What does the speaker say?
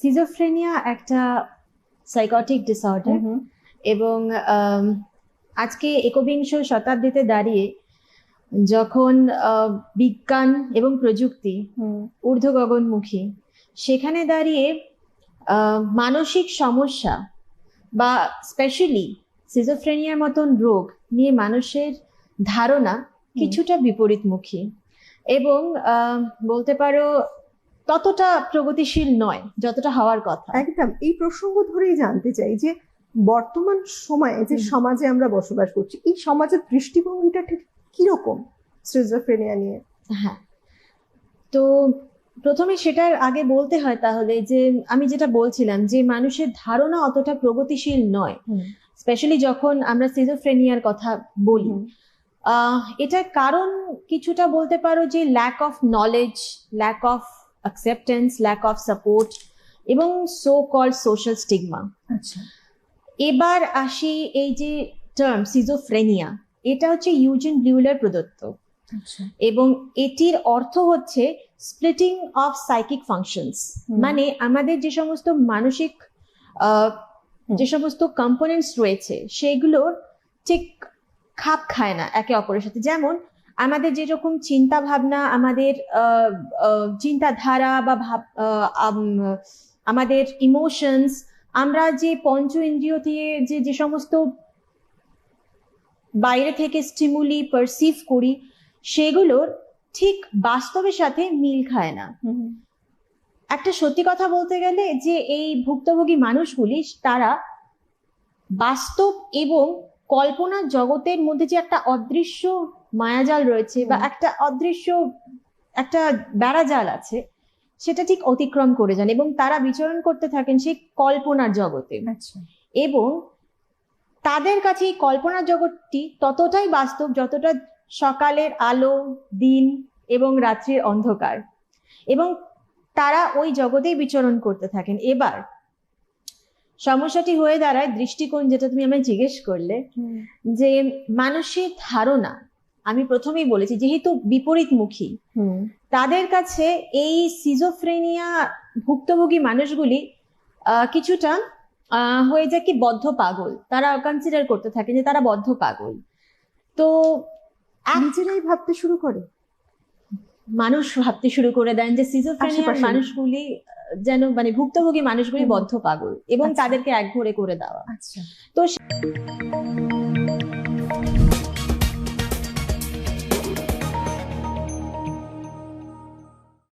Schizophrenia একটা psychotic disorder এবং আজকে একবিংশ শতাব্দীতে দাঁড়িয়ে যখন বিজ্ঞান এবং প্রযুক্তি ঊর্ধ্ব গগনমুখী, সেখানে দাঁড়িয়ে মানসিক সমস্যা বা স্পেশালি সিজোফ্রেনিয়ার মতন রোগ নিয়ে মানুষের ধারণা কিছুটা বিপরীতমুখী এবং বলতে পারো ততটা প্রগতিশীল নয় যতটা হওয়ার কথা। একদম এই প্রসঙ্গ ধরেই জানতে চাই যে বর্তমান সময়ে যে সমাজে আমরা বসবাস করছি, এই সমাজের দৃষ্টিভঙ্গিটা ঠিক কিরকম সিজোফ্রেনিয়া নিয়ে? হ্যাঁ, তো প্রথমে সেটার আগে বলতে হয় তাহলে যে আমি যেটা বলছিলাম যে মানুষের ধারণা অতটা প্রগতিশীল নয়, স্পেশালি যখন আমরা সিজোফ্রেনিয়ার কথা বলি। এটার কারণ কিছুটা বলতে পারো যে lack of knowledge, lack of acceptance, lack of support এবং সো কল্ড সোশ্যাল স্টিগমা। আচ্ছা, এবার আসি এই যে টার্ম সিজোফ্রেনিয়া, এটা হচ্ছে ইউজিন ব্লিউলার প্রদত্ত এবং এটির অর্থ হচ্ছে স্প্লিটিং অফ সাইকিক ফাংশনস। মানে আমাদের যে সমস্ত মানসিক যে সমস্ত কম্পোনেন্টস রয়েছে সেগুলোর ঠিক খাপ খায় না একে অপরের সাথে। যেমন আমাদের যেরকম চিন্তা ভাবনা, আমাদের চিন্তাধারা বা আমাদের ইমোশনস, আমরা যে পঞ্চ ইন্দ্রিয় দিয়ে যে সমস্ত বাইরে থেকে স্টিমুলি পারসিভ করি সেগুলোর ঠিক বাস্তবের সাথে মিল খায় না। একটা সত্যি কথা বলতে গেলে যে এই ভুক্তভোগী মানুষগুলি তারা বাস্তব এবং কল্পনার জগতের মধ্যে যে একটা অদৃশ্য মায়াজাল রয়েছে বা একটা অদৃশ্য একটা বেড়াজাল আছে, সেটা ঠিক অতিক্রম করে যান এবং তারা বিচরণ করতে থাকেন সেই কল্পনার জগতে। এবং তাদের কাছে এই কল্পনার জগৎটি ততটাই বাস্তব যতটা সকালের আলো, দিন এবং রাত্রির অন্ধকার, এবং তারা ওই জগতেই বিচরণ করতে থাকেন। এবার সমস্যাটি হয়ে দাঁড়ায় দৃষ্টিকোণ, যেটা তুমি আমায় জিজ্ঞেস করলে, যে মানুষের ধারণা আমি প্রথমেই বলেছি যেহেতু বিপরীতমুখী, তাদের কাছে এই সিজোফ্রেনিয়া ভুক্তভোগী মানুষগুলি কিছুটা হয়ে যায় কি বদ্ধ পাগল। তারা কনসিডার করতে থাকে যে তারা বদ্ধ পাগল। তো নিজেরাই ভাবতে শুরু করে, মানুষ ভাবতে শুরু করে দেন যে সিজোফ্রেনিয়া মানুষগুলি যেন মানে ভুক্তভোগী মানুষগুলি বদ্ধ পাগল এবং তাদেরকে একঘরে করে দেওয়া। তো